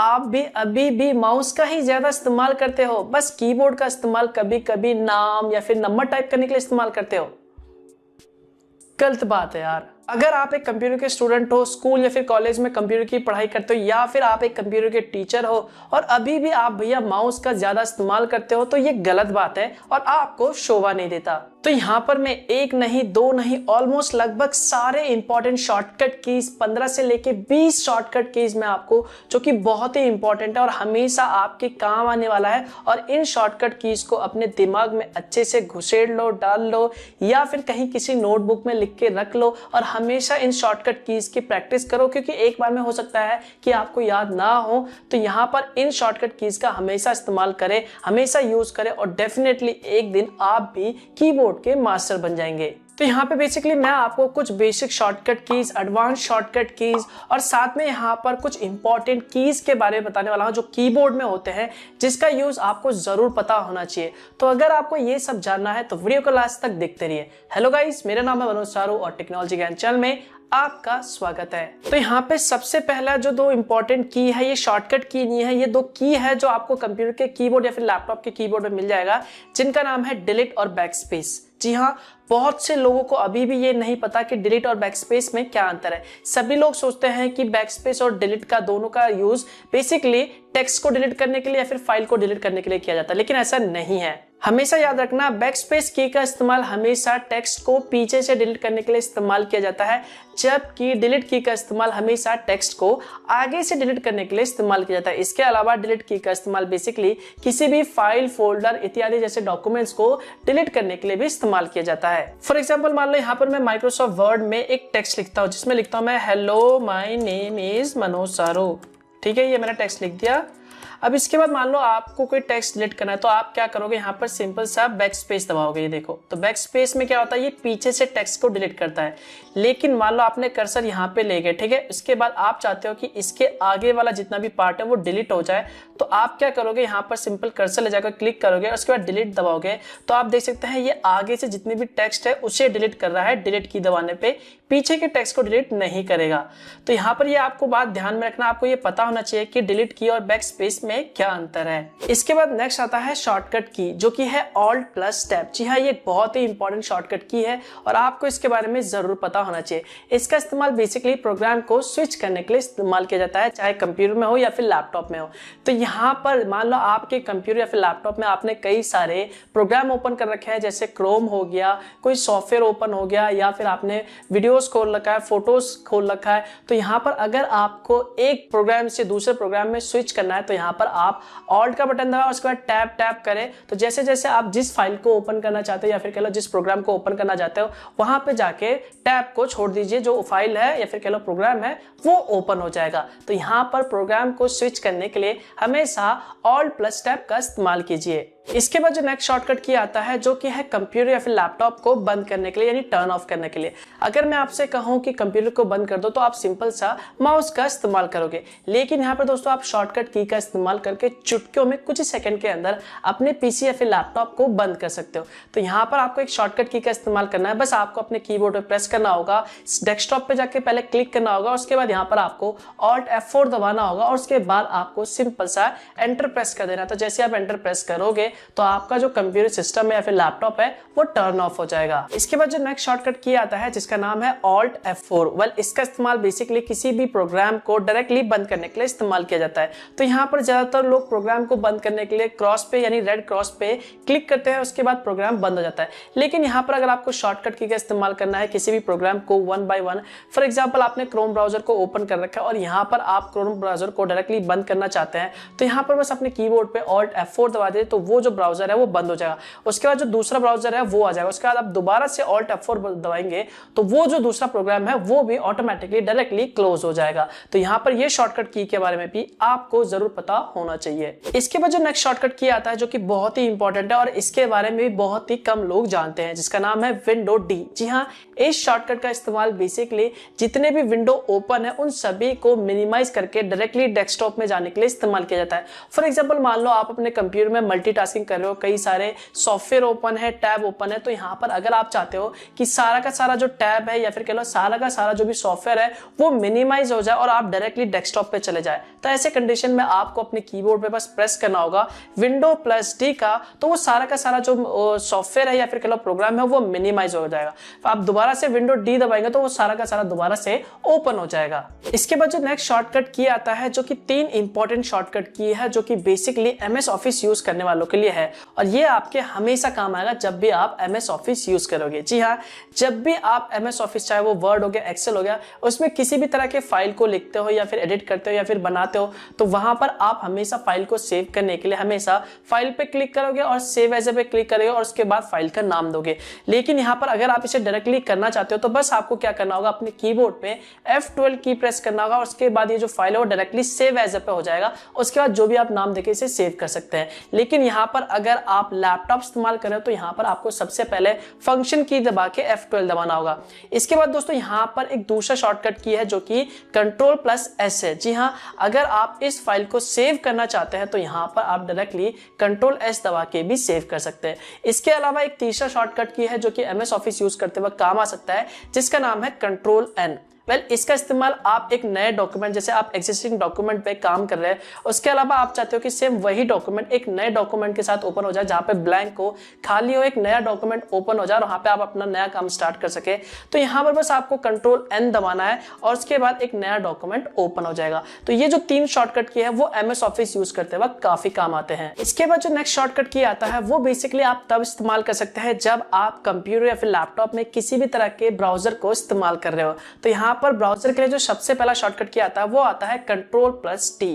आप भी अभी भी माउस का ही ज्यादा इस्तेमाल करते हो, बस कीबोर्ड का इस्तेमाल कभी कभी नाम या फिर नंबर टाइप करने के लिए इस्तेमाल करते हो? गलत बात है यार। अगर आप एक कंप्यूटर के स्टूडेंट हो, स्कूल या फिर कॉलेज में कंप्यूटर की पढ़ाई करते हो, या फिर आप एक कंप्यूटर के टीचर हो और अभी भी आप भैया माउस का ज्यादा इस्तेमाल करते हो, तो ये गलत बात है और आपको शोभा नहीं देता। तो यहाँ पर मैं एक नहीं, दो नहीं, ऑलमोस्ट लगभग सारे इंपॉर्टेंट शॉर्टकट कीज 15 से लेके 20 शॉर्टकट कीज में आपको, जो कि बहुत ही इंपॉर्टेंट है और हमेशा आपके काम आने वाला है, और इन शॉर्टकट कीज को अपने दिमाग में अच्छे से घुसेड़ लो, डाल लो, या फिर कहीं किसी नोटबुक में लिख के रख लो और हमेशा इन शॉर्टकट कीज की प्रैक्टिस करो, क्योंकि एक बार में हो सकता है कि आपको याद ना हो। तो यहाँ पर इन शॉर्टकट कीज का हमेशा इस्तेमाल करें, हमेशा यूज करें, और डेफिनेटली एक दिन आप भी कीबोर्ड के मास्टर बन जाएंगे। तो यहाँ पे बेसिकली मैं आपको कुछ basic shortcut keys, advance shortcut keys और साथ में यहाँ पर कुछ इंपॉर्टेंट कीज के बारे में बताने वाला हूँ जो कीबोर्ड में होते हैं, जिसका यूज आपको जरूर पता होना चाहिए। तो अगर आपको ये सब जानना है तो वीडियो को लास्ट तक देखते रहिए। हेलो गाइस, मेरा नाम है मनोज और टेक्नोलॉजी ज्ञान चैनल में आपका स्वागत है। तो यहाँ पे सबसे पहला जो दो इंपॉर्टेंट की है, ये शॉर्टकट की नहीं है, ये दो की है जो आपको कंप्यूटर के कीबोर्ड या फिर लैपटॉप के कीबोर्ड में मिल जाएगा, जिनका नाम है डिलीट और बैकस्पेस। जी हाँ, बहुत से लोगों को अभी भी ये नहीं पता कि डिलीट और बैकस्पेस में क्या अंतर है। सभी लोग सोचते हैं कि बैकस्पेस और डिलीट का दोनों का यूज बेसिकली टेक्स्ट को डिलीट करने के लिए या फिर फाइल को डिलीट करने के लिए किया जाता है, लेकिन ऐसा नहीं है। हमेशा याद रखना, बैकस्पेस की का इस्तेमाल हमेशा टेक्स्ट को पीछे से डिलीट करने के लिए इस्तेमाल किया जाता है, जबकि डिलीट की का इस्तेमाल हमेशा टेक्स्ट को आगे से डिलीट करने के लिए इस्तेमाल किया जाता है। इसके अलावा डिलीट की का इस्तेमाल बेसिकली किसी भी फाइल, फोल्डर इत्यादि जैसे डॉक्यूमेंट्स को डिलीट करने के लिए भी इस्तेमाल किया जाता है। फॉर एग्जाम्पल, मान लो यहाँ पर मैं माइक्रोसॉफ्ट वर्ड में एक टेक्स्ट लिखता हूँ, जिसमें लिखता हूँ मैं hello my name is Manoj सारो। ठीक है, ये मैंने टेक्स्ट लिख दिया। अब इसके बाद मान लो आपको कोई टेक्स्ट डिलीट करना है, तो आप क्या करोगे, यहाँ पर सिंपल सा बैक स्पेस दबाओगे। ये देखो, तो बैक स्पेस में क्या होता है, ये पीछे से टेक्स्ट को डिलीट करता है। लेकिन मान लो आपने कर्सर यहाँ पे ले गए, ठीक है, इसके बाद आप चाहते हो कि इसके आगे वाला जितना भी पार्ट है वो डिलीट हो जाए, तो आप क्या करोगे, यहाँ पर सिंपल कर्सर ले जाकर क्लिक करोगे और उसके बाद डिलीट दबाओगे। तो आप देख सकते हैं ये आगे से जितनी भी टेक्स्ट है उसे डिलीट कर रहा है, डिलीट की दबाने पे, पीछे के टेक्स्ट को डिलीट नहीं करेगा। तो यहाँ पर ये आपको बात ध्यान में रखना, आपको ये पता होना चाहिए कि डिलीट की और बैक स्पेस में क्या अंतर है। इसके बाद नेक्स्ट आता है शॉर्टकट की, जो कि है ऑल्ट प्लस टैब। जी हाँ, ये एक बहुत ही इंपॉर्टेंट शॉर्टकट की है और आपको इसके बारे में जरूर पता होना चाहिए। इसका इस्तेमाल बेसिकली प्रोग्राम को स्विच करने के लिए इस्तेमाल किया जाता है, चाहे कंप्यूटर में हो या फिर लैपटॉप में हो। तो यहाँ पर मान लो आपके कंप्यूटर या फिर लैपटॉप में आपने कई सारे प्रोग्राम ओपन कर रखे हैं, जैसे क्रोम हो गया, कोई सॉफ्टवेयर ओपन हो गया, या फिर आपने वीडियोस खोल रखा है, फोटोज खोल रखा है। तो यहाँ पर अगर आपको एक प्रोग्राम से दूसरे प्रोग्राम में स्विच करना है, तो यहाँ पर आप ऑल्ट का बटन दबाएं, उसके बाद टैब टैब करें। तो जैसे जैसे आप जिस फाइल को ओपन करना चाहते हो या फिर कह लो जिस प्रोग्राम को ओपन करना चाहते हो, वहां पे जाके टैब को छोड़ दीजिए, जो फाइल है या फिर कह लो प्रोग्राम है वो ओपन हो जाएगा। तो यहाँ पर प्रोग्राम को स्विच करने के लिए हमेशा ऑल्ट प्लस टैब का इस्तेमाल कीजिए। इसके बाद जो नेक्स्ट शॉर्टकट की आता है, जो कि है कंप्यूटर या फिर लैपटॉप को बंद करने के लिए, यानी टर्न ऑफ करने के लिए। अगर मैं आपसे कहूं कि कंप्यूटर को बंद कर दो, तो आप सिंपल सा माउस का इस्तेमाल करोगे, लेकिन यहाँ पर दोस्तों आप शॉर्टकट की का इस्तेमाल करके चुटकियों में कुछ ही सेकंड के अंदर अपने पीसी या फिर लैपटॉप को बंद कर सकते हो। तो यहाँ पर आपको एक शॉर्टकट की का इस्तेमाल करना है, बस आपको अपने कीबोर्ड पे प्रेस करना होगा, डेस्कटॉप पे जाके पहले क्लिक करना होगा, उसके बाद यहाँ पर आपको ऑल्ट F4 दबाना होगा और उसके बाद आपको सिंपल सा एंटर प्रेस कर देना। तो जैसे आप एंटर प्रेस करोगे तो आपका जो कंप्यूटर सिस्टम है या फिर लैपटॉप है वो टर्न ऑफ हो जाएगा। इसके बाद जो नेक्स्ट शॉर्टकट की आता है, जिसका नाम है ऑल्ट F4। वेल, इसका इस्तेमाल बेसिकली किसी भी प्रोग्राम को डायरेक्टली बंद करने के लिए इस्तेमाल किया जाता है। तो यहाँ पर ज्यादातर लोग प्रोग्राम को बंद करने के लिए क्रॉस पे यानी रेड क्रॉस पे क्लिक करते हैं, उसके बाद प्रोग्राम बंद हो जाता है। लेकिन यहाँ पर अगर आपको शॉर्टकट की का इस्तेमाल करना है किसी भी प्रोग्राम को one by one, for example आपने क्रोम ब्राउजर को ओपन कर रखा है और यहाँ पर आप क्रोम ब्राउजर को डायरेक्टली बंद करना चाहते हैं, तो यहाँ पर बस अपने कीबोर्ड पे ऑल्ट F4 दबा दे, तो वो जो ब्राउजर है वो बंद हो जाएगा। उसके बाद जो दूसरा ब्राउजर है वो आ जाएगा। उसके बाद आप दोबारा से ऑल्ट F4 दबाएंगे तो वो जो दूसरा प्रोग्राम है वो भी ऑटोमेटिकली डायरेक्टली क्लोज हो जाएगा। तो यहाँ पर ये शॉर्टकट की के बारे में भी आपको जरूर पता होना चाहिए। इसके बाद जो नेक्स्ट शॉर्टकट की आता है, जो कि बहुत ही इंपॉर्टेंट है और इसके बारे में भी बहुत ही कम लोग जानते हैं, जिसका नाम है विंडो डी। जी हाँ, इस शॉर्टकट का इस्तेमाल बेसिकली जितने भी विंडो ओपन है उन सभी को मिनिमाइज करके डायरेक्टली डेस्कटॉप में जाने के लिए इस्तेमाल किया जाता है। फॉर एग्जांपल, मान लो आप अपने कंप्यूटर में मल्टीटास्किंग मल्टीटास्किंग कर रहे हो, कई सारे सॉफ्टवेयर ओपन है, टैब ओपन है, तो यहाँ पर अगर आप चाहते हो कि सारा का सारा जो टैब है या फिर कह लो सारा का सारा जो भी सॉफ्टवेयर है वो मिनिमाइज हो जाए और आप डायरेक्टली डेस्कटॉप पे चले जाए, तो ऐसे कंडीशन में आपको अपने कीबोर्ड पे बस प्रेस करना होगा विंडो प्लस डी का, तो वो सारा का सारा जो सॉफ्टवेयर है या फिर कह लो प्रोग्राम है वो मिनिमाइज हो जाएगा। तो आप दोबारा से विंडो डी दबाएंगे तो वो सारा का सारा दोबारा से ओपन हो जाएगा। इसके बाद जो नेक्स्ट शॉर्टकट की आता है, जो कि 3 इंपॉर्टेंट शॉर्टकट की है, जो कि बेसिकली एमएस ऑफिस यूज करने वालों के लिए है और ये आपके हमेशा काम आएगा जब भी आप एमएस ऑफिस यूज करोगे। जी हाँ, जब भी आप एमएस ऑफिस, चाहे वो वर्ड हो गया, एक्सेल हो गया, उसमें किसी भी तरह के फाइल को लिखते हो या फिर एडिट करते हो या फिर बनाते हो, तो वहां पर आप हमेशा फाइल को सेव करने के लिए हमेशा फाइल पे क्लिक करोगे और सेव एज पे क्लिक करोगे और उसके बाद फाइल का नाम दोगे। लेकिन यहाँ पर अगर आप इसे डायरेक्टली करना चाहते हो तो बस आपको क्या करना होगा, अपने कीबोर्ड पे F12 की प्रेस करना होगा और उसके बाद ये जो फाइल है वो डायरेक्टली सेव एज पे हो जाएगा। उसके बाद जो भी आप नाम देके इसे सेव कर सकते हैं। लेकिन यहाँ पर अगर आप लैपटॉप इस्तेमाल करें तो यहाँ पर आपको सबसे पहले फंक्शन की दबा के F12 दबाना होगा। इसके बाद दोस्तों यहाँ पर एक दूसरा शॉर्टकट की है जो कि Ctrl+S है। जी हाँ, अगर आप इस फाइल को सेव करना चाहते हैं तो यहाँ पर आप डायरेक्टली Ctrl+S दबा के भी सेव कर सकते हैं। इसके अलावा एक तीसरा शॉर्टकट की है जो कि एमएस ऑफिस यूज करते वक्त काम आ सकता है, जिसका नाम है Ctrl+N। इसका इस्तेमाल आप एक नए डॉक्यूमेंट, जैसे आप एग्जिस्टिंग डॉक्यूमेंट पे काम कर रहे हैं, उसके अलावा आप चाहते हो कि सेम वही डॉक्यूमेंट एक नए डॉक्यूमेंट के साथ ओपन हो जाए, जहां पे ब्लैंक हो, खाली हो, एक नया डॉक्यूमेंट ओपन हो जाए और वहां पे आप अपना नया काम स्टार्ट कर सके, तो यहाँ पर बस आपको Ctrl+N दबाना है और उसके बाद एक नया डॉक्यूमेंट ओपन हो जाएगा। तो ये जो 3 शॉर्टकट की है वो एमएस ऑफिस यूज करते वक्त काफी काम आते हैं। इसके बाद जो नेक्स्ट शॉर्टकट की आता है वो बेसिकली आप तब इस्तेमाल कर सकते हैं जब आप कंप्यूटर या फिर लैपटॉप में किसी भी तरह के ब्राउजर को इस्तेमाल कर रहे हो। तो यहाँ पर ब्राउजर के लिए जो सबसे पहला शॉर्टकट की आता है वो आता है Ctrl+T।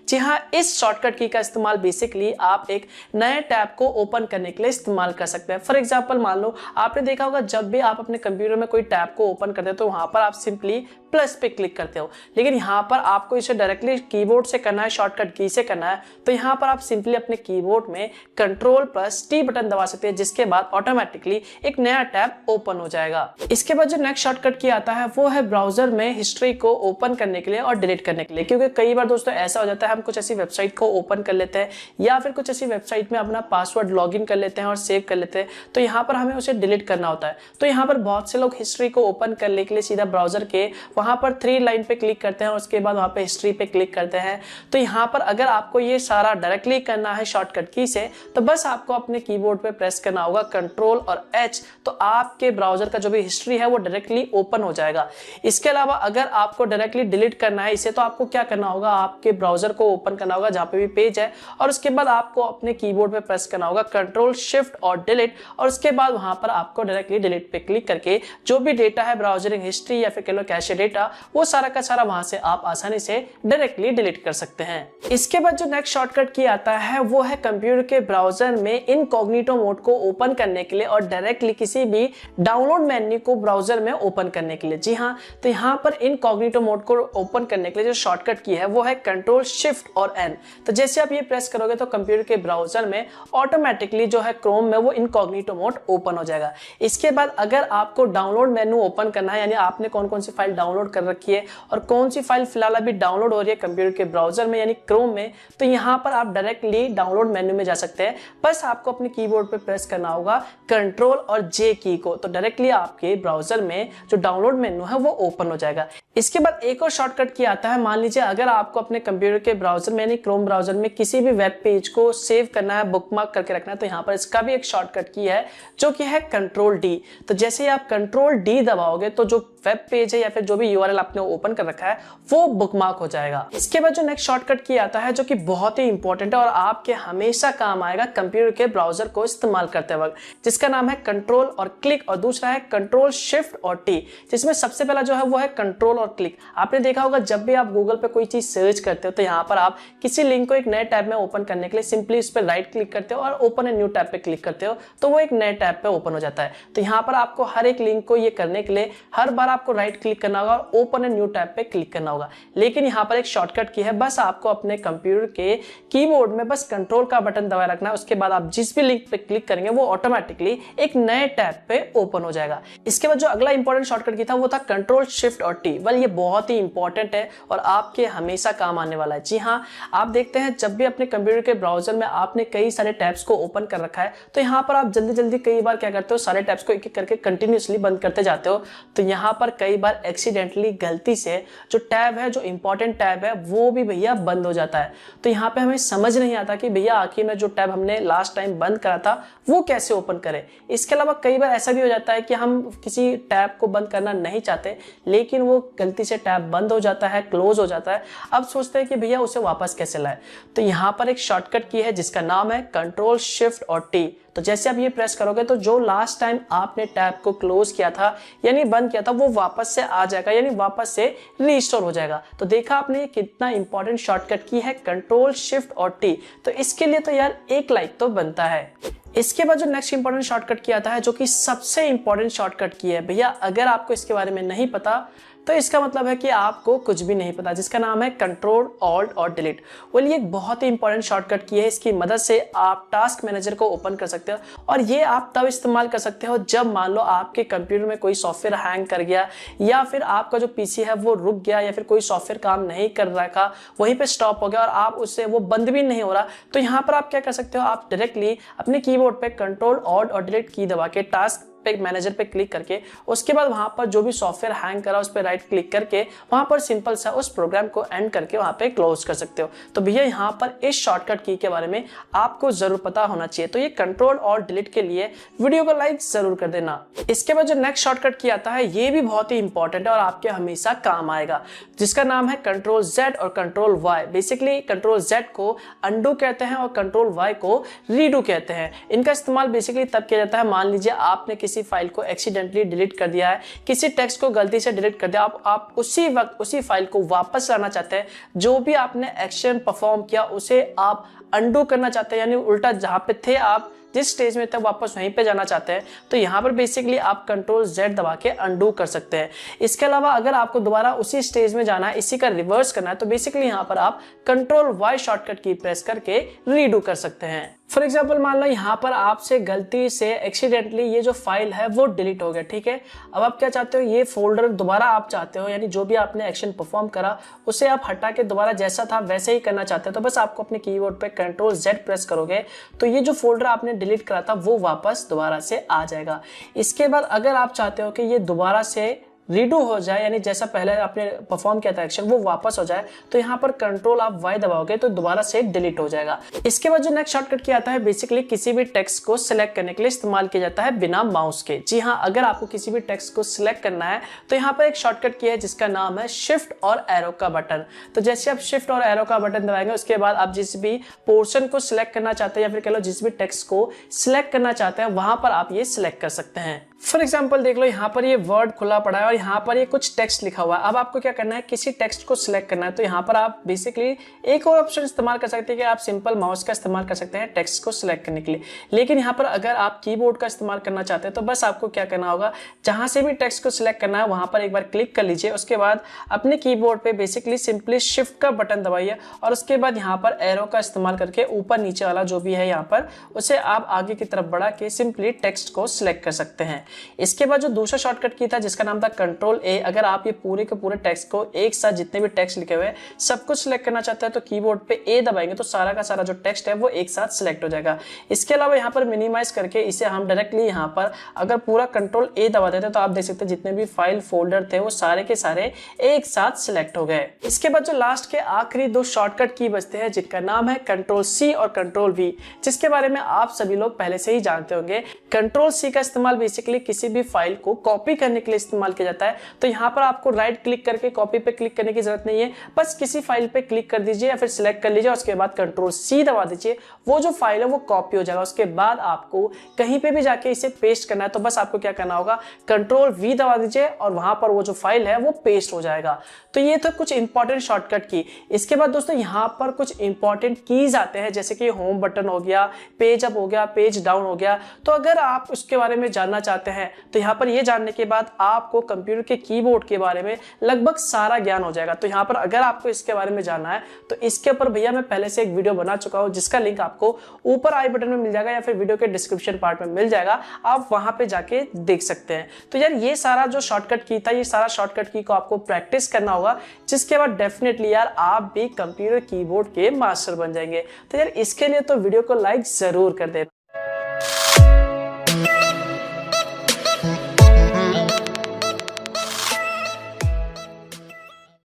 जी हाँ, इस शॉर्टकट की का इस्तेमाल बेसिकली आप एक नए टैब को ओपन करने के लिए इस्तेमाल कर सकते हैं। फॉर एग्जांपल, मान लो आपने देखा होगा जब भी आप अपने कंप्यूटर में कोई टैब को ओपन करते हो तो वहां पर आप सिंपली प्लस पे क्लिक करते हो, लेकिन यहाँ पर आपको इसे डायरेक्टली कीबोर्ड से करना है, शॉर्टकट की से करना है, तो यहाँ पर आप सिंपली अपने कीबोर्ड में Ctrl+T बटन दबा सकते हैं, जिसके बाद ऑटोमेटिकली एक नया टैब ओपन हो जाएगा। इसके बाद जो नेक्स्ट शॉर्टकट की आता है वो है ब्राउजर में हिस्ट्री को ओपन करने के लिए और डिलीट करने के लिए, क्योंकि कई बार दोस्तों ऐसा हो जाता है हम कुछ ऐसी वेबसाइट को ओपन कर लेते हैं या फिर कुछ ऐसी वेबसाइट में अपना पासवर्ड लॉगिन कर लेते हैं और सेव कर लेते हैं, तो यहाँ पर हमें उसे डिलीट करना होता है। तो यहाँ पर बहुत से लोग हिस्ट्री को ओपन करने के लिए सीधा ब्राउजर के वहां पर 3 लाइन पे क्लिक करते हैं और उसके बाद वहां पे हिस्ट्री पे क्लिक करते हैं। तो यहाँ पर अगर आपको ये सारा डायरेक्टली करना है शॉर्टकट की से, तो बस आपको अपने कीबोर्ड पे प्रेस करना होगा Ctrl और H, तो आपके ब्राउजर का जो भी हिस्ट्री है वो डायरेक्टली ओपन हो जाएगा। इसके अलावा अगर आपको डायरेक्टली डिलीट करना है इसे, तो आपको क्या करना होगा, आपके ब्राउजर को ओपन करना होगा जहां पे भी पेज है और उसके बाद आपको अपने कीबोर्ड पे प्रेस करना होगा Ctrl Shift और डिलीट, और उसके बाद वहां पर आपको डायरेक्टली डिलीट पे क्लिक करके जो भी डेटा है, ब्राउजरिंग हिस्ट्री या फिर कह लो कैशे डेटा, वो सारा का सारा वहां से आप आसानी से डायरेक्टली डिलीट कर सकते हैं। इसके बाद जो नेक्स्ट शॉर्टकट की आता है वो है कंप्यूटर के ब्राउजर में इनकॉग्निटो मोड को ओपन करने के लिए और डायरेक्टली किसी भी डाउनलोड मेन्यू को ब्राउजर में ओपन करने के लिए। जी हाँ, तो यहाँ पर इनकॉग्निटो मोड को ओपन करने के लिए जो शॉर्टकट की है वो है Ctrl Shift और N। तो जैसे आप ये प्रेस करोगे तो कंप्यूटर के ब्राउजर में ऑटोमेटिकली जो है क्रोम में वो इनकॉग्निटो मोड ओपन हो जाएगा। इसके बाद अगर आपको डाउनलोड मेन्यू ओपन करना है, यानी आपने कौन कौन सी फाइल डाउनलोड कर रखी है और कौन सी फाइल फिलहाल अभी डाउनलोड हो रही है कंप्यूटर के ब्राउजर में यानी क्रोम में, तो यहाँ पर आप डायरेक्टली डाउनलोड मेन्यू में जा सकते हैं। बस आपको अपने कीबोर्ड पे प्रेस करना होगा Ctrl और J की को, तो डायरेक्टली आपके ब्राउजर में जो डाउनलोड मेन्यू है वो ओपन हो जाएगा। इसके बाद एक और शॉर्टकट की आता है, मान लीजिए अगर आपको अपने कंप्यूटर के ब्राउजर में यानी क्रोम ब्राउजर में किसी भी वेब पेज को सेव करना है, बुकमार्क करके रखना है, तो यहाँ पर इसका भी एक शॉर्टकट की है जो कि है Ctrl D। तो जैसे ही आप Ctrl D दबाओगे तो जो वेब पेज है या फिर जो भी URL आपने ओपन कर रखा है वो बुकमार्क हो जाएगा। इसके बाद जो नेक्स्ट शॉर्टकट की आता है जो कि बहुत ही इंपॉर्टेंट है और आपके हमेशा काम आएगा कंप्यूटर के ब्राउजर को इस्तेमाल करते वक्त, जिसका नाम है कंट्रोल और क्लिक, और दूसरा है Ctrl Shift और T, जिसमें सबसे पहला जो है वो है कंट्रोल और क्लिक। आपने देखा होगा जब भी आप गूगल पे कोई चीज सर्च करते हो तो यहाँ पर आप किसी लिंक को एक नए टैब में ओपन करने के लिए सिंपली उस पर राइट क्लिक करते हो और ओपन ए न्यू टैब पे क्लिक करते हो, तो वो एक नए टैब पे ओपन हो जाता है। तो यहाँ पर आपको हर एक लिंक को ये करने के लिए हर बार आपको राइट क्लिक करना होगा और ओपन ए न्यू टैब पे क्लिक करना होगा। लेकिन यहाँ पर एक शॉर्टकट की है, बस आपको अपने कंप्यूटर के कीबोर्ड में बस कंट्रोल का बटन दबाए रखना है, उसके बाद आप जिस भी लिंक पे क्लिक करेंगे वो ऑटोमेटिकली एक नए टैब पे ओपन हो जाएगा। इसके बाद जो अगला इंपॉर्टेंट शॉर्टकट की था वो था Ctrl शिफ्ट और टी, वेल ये बहुत ही इंपॉर्टेंट है और आपके हमेशा काम आने वाला है। जी हाँ, आप देखते हैं जब भी अपने कंप्यूटर के ब्राउजर में आपने कई सारे टैब्स को ओपन कर रखा है तो यहाँ पर आप जल्दी जल्दी कई बार क्या करते हो, सारे टैब्स को एक एक करके कंटिन्यूसली बंद करते जाते हो। तो यहाँ पर कई बार एक्सीडेंटली गलती से जो टैब है, जो इंपॉर्टेंट टैब है, वो भी भैया बंद हो जाता है। तो यहाँ पे हमें समझ नहीं आता कि भैया आखिर में जो टैब हमने लास्ट टाइम बंद करा था वो कैसे ओपन करें। इसके अलावा कई बार ऐसा भी हो जाता है कि हम किसी टैब को बंद करना नहीं चाहते लेकिन वो गलती से टैब बंद हो जाता है, क्लोज हो जाता है। अब सोचते हैं कि भैया उसे वापस कैसे लाए। तो यहाँ पर एक शॉर्टकट की है जिसका नाम है कंट्रोल शिफ्ट और टी। तो जैसे आप ये प्रेस करोगे तो जो लास्ट टाइम आपने टैब को क्लोज किया था यानी बंद किया था वो वापस से आ जाएगा, यानी वापस से रीस्टोर हो जाएगा। तो देखा आपने ये कितना इंपॉर्टेंट शॉर्टकट की है, कंट्रोल शिफ्ट और टी। तो इसके लिए तो यार एक लाइक तो बनता है। इसके बाद जो नेक्स्ट इंपॉर्टेंट शॉर्टकट की आता है, जो कि सबसे इंपॉर्टेंट शॉर्टकट की है भैया, अगर आपको इसके बारे में नहीं पता तो इसका मतलब है कि आपको कुछ भी नहीं पता, जिसका नाम है कंट्रोल ऑल्ट और डिलीट। वेल ये एक बहुत ही इंपॉर्टेंट शॉर्टकट की है। इसकी मदद से आप टास्क मैनेजर को ओपन कर सकते हो और ये आप तब इस्तेमाल कर सकते हो जब मान लो आपके कंप्यूटर में कोई सॉफ्टवेयर हैंग कर गया या फिर आपका जो पीसी है वो रुक गया या फिर कोई सॉफ्टवेयर काम नहीं कर रहा था, वहीं पे स्टॉप हो गया और आप उससे वो बंद भी नहीं हो रहा। तो यहाँ पर आप क्या कर सकते हो, आप डायरेक्टली अपने कीबोर्ड पे कंट्रोल ऑल्ट और डिलीट की दबा के टास्क पे मैनेजर पे क्लिक करके उसके बाद वहां पर जो भी सॉफ्टवेयर हैंग करा उस पर राइट क्लिक करके वहां पर सिंपल सा उस प्रोग्राम को एंड करके वहां पे क्लोज कर सकते हो। तो भैया यहाँ पर इस शॉर्टकट की के बारे में आपको जरूर पता होना चाहिए। तो ये कंट्रोल और डिलीट के लिए वीडियो को लाइक जरूर कर देना। इसके बाद जो नेक्स्ट शॉर्टकट की आता है ये भी बहुत ही इंपॉर्टेंट है और आपके हमेशा काम आएगा, जिसका नाम है कंट्रोल जेड और control Y. Basically control Z को अंडू कहते हैं और कंट्रोल वाई को रीडू कहते हैं। इनका इस्तेमाल बेसिकली तब किया जाता है, मान लीजिए आपने किसी फाइल को एक्सीडेंटली डिलीट कर दिया है, किसी टेक्स्ट को गलती से डिलीट कर दिया, आप उसी वक्त उसी फाइल को वापस लाना चाहते हैं। जो भी आपने एक्शन परफॉर्म किया उसे आप अंडू करना चाहते हैं, यानी उल्टा जहां पे थे आप जिस स्टेज में थे वापस वहीं पे जाना चाहते हैं। तो यहाँ पर बेसिकली आप कंट्रोल जेड दबा के अंडू कर सकते हैं। इसके अलावा अगर आपको दोबारा उसी स्टेज में जाना है, इसी का रिवर्स करना है, तो बेसिकली यहाँ पर आप कंट्रोल वाई शॉर्टकट की प्रेस करके रीडू कर सकते हैं। फॉर एग्जाम्पल मान लो यहाँ पर आपसे गलती से एक्सीडेंटली ये जो फाइल है वो डिलीट हो गया, ठीक है। अब आप क्या चाहते हो, ये फोल्डर दोबारा आप चाहते हो, यानी जो भी आपने एक्शन परफॉर्म करा उसे आप हटा के दोबारा जैसा था वैसे ही करना चाहते हो। तो बस आपको अपने कीबोर्ड पे कंट्रोल जेड प्रेस करोगे तो ये जो फोल्डर आपने डिलीट करा था वो वापस दोबारा से आ जाएगा। इसके बाद अगर आप चाहते हो कि ये दोबारा से रीडू हो जाए, यानी जैसा पहले आपने परफॉर्म किया था एक्शन वो वापस हो जाए, तो यहाँ पर कंट्रोल आप वाई दबाओगे तो दोबारा से डिलीट हो जाएगा। इसके बाद जो नेक्स्ट शॉर्टकट की आता है बेसिकली किसी भी टेक्स्ट को सिलेक्ट करने के लिए इस्तेमाल किया जाता है बिना माउस के। जी हाँ, अगर आपको किसी भी टेक्स्ट को सिलेक्ट करना है तो यहाँ पर एक शॉर्टकट की है जिसका नाम है शिफ्ट और एरो का बटन। तो जैसे आप शिफ्ट और एरो का बटन दबाएंगे उसके बाद आप जिस भी पोर्शन को सिलेक्ट करना चाहते हैं या फिर कह लो जिस भी टेक्स्ट को सिलेक्ट करना चाहते हैं वहां पर आप ये सिलेक्ट कर सकते हैं। फॉर एग्जाम्पल देख लो यहाँ पर ये वर्ड खुला पड़ा है और यहाँ पर ये कुछ टेक्स्ट लिखा हुआ है। अब आपको क्या करना है, किसी टेक्स्ट को सिलेक्ट करना है। तो यहाँ पर आप बेसिकली एक और ऑप्शन इस्तेमाल कर सकते हैं कि आप सिंपल माउस का इस्तेमाल कर सकते हैं टेक्स्ट को सिलेक्ट करने के लिए। लेकिन यहाँ पर अगर आप कीबोर्ड का इस्तेमाल करना चाहते हैं तो बस आपको क्या करना होगा, जहां से भी टेक्स्ट को सिलेक्ट करना है वहां पर एक बार क्लिक कर लीजिए। उसके बाद अपने कीबोर्ड पे बेसिकली सिंपली शिफ्ट का बटन दबाइए और उसके बाद यहाँ पर एरो का इस्तेमाल करके ऊपर नीचे वाला जो भी है यहाँ पर उसे आप आगे की तरफ बढ़ा के सिंपली टेक्स्ट को सिलेक्ट कर सकते हैं। इसके बाद जो दूसरा शॉर्टकट की था जिसका नाम था कंट्रोल ए, अगर आप ये पूरे के पूरे टेक्स्ट को एक साथ जितने भी टेक्स्ट लिखे हुए सब कुछ सिलेक्ट करना चाहते हैं तो कीबोर्ड पे ए दबाएंगे तो सारा का सारा जो टेक्स्ट है वो एक साथ सिलेक्ट हो जाएगा। इसके अलावा यहाँ पर मिनिमाइज करके इसे हम डायरेक्टली यहाँ पर अगर पूरा कंट्रोल ए दबा देते तो आप देख सकते हैं जितने भी फाइल फोल्डर थे वो सारे के सारे एक साथ सिलेक्ट हो गए। इसके बाद जो लास्ट के आखिरी दो शॉर्टकट की बचते हैं जिनका नाम है कंट्रोल सी और कंट्रोल वी, जिसके बारे में आप सभी लोग पहले से ही जानते होंगे। कंट्रोल सी का इस्तेमाल बेसिकली किसी भी फाइल को कॉपी करने के लिए इस्तेमाल किया जाता है। तो यहाँ पर आपको राइट क्लिक करके कॉपी पे क्लिक करने की जरूरत नहीं है, बस किसी फाइल पे क्लिक कर दीजिए या फिर सिलेक्ट कर लीजिए, उसके बाद कंट्रोल सी दबा दीजिए, वो जो फाइल है वो कॉपी हो जाएगा। उसके बाद आपको कहीं पे भी जाके इसे पेस्ट करना है तो बस आपको क्या करना होगा, कंट्रोल वी दबा दीजिए और वहां पर वो जो फाइल है वो पेस्ट हो जाएगा। तो ये तो कुछ इंपॉर्टेंट शॉर्टकट की। इसके बाद दोस्तों यहाँ पर कुछ इंपॉर्टेंट कीज आते हैं जैसे कि होम बटन हो गया, पेज अप हो गया, पेज डाउन हो गया। तो अगर आप उसके बारे में जानना चाहते चाहते हैं तो यहाँ पर ये जानने के बाद आपको कंप्यूटर के कीबोर्ड के बारे में लगभग सारा ज्ञान हो जाएगा। तो यहाँ पर अगर आपको इसके बारे में जानना है तो इसके ऊपर भैया मैं पहले से एक वीडियो बना चुका हूँ, जिसका लिंक आपको ऊपर आई बटन में मिल जाएगा या फिर वीडियो के डिस्क्रिप्शन पार्ट में मिल जाएगा, आप वहां पे जाके देख सकते हैं। तो यार ये सारा जो शॉर्टकट की था, ये सारा शॉर्टकट की को आपको प्रैक्टिस करना होगा, जिसके बाद डेफिनेटली यार आप भी कंप्यूटर कीबोर्ड के मास्टर बन जाएंगे। तो यार इसके लिए तो वीडियो को लाइक जरूर कर देना।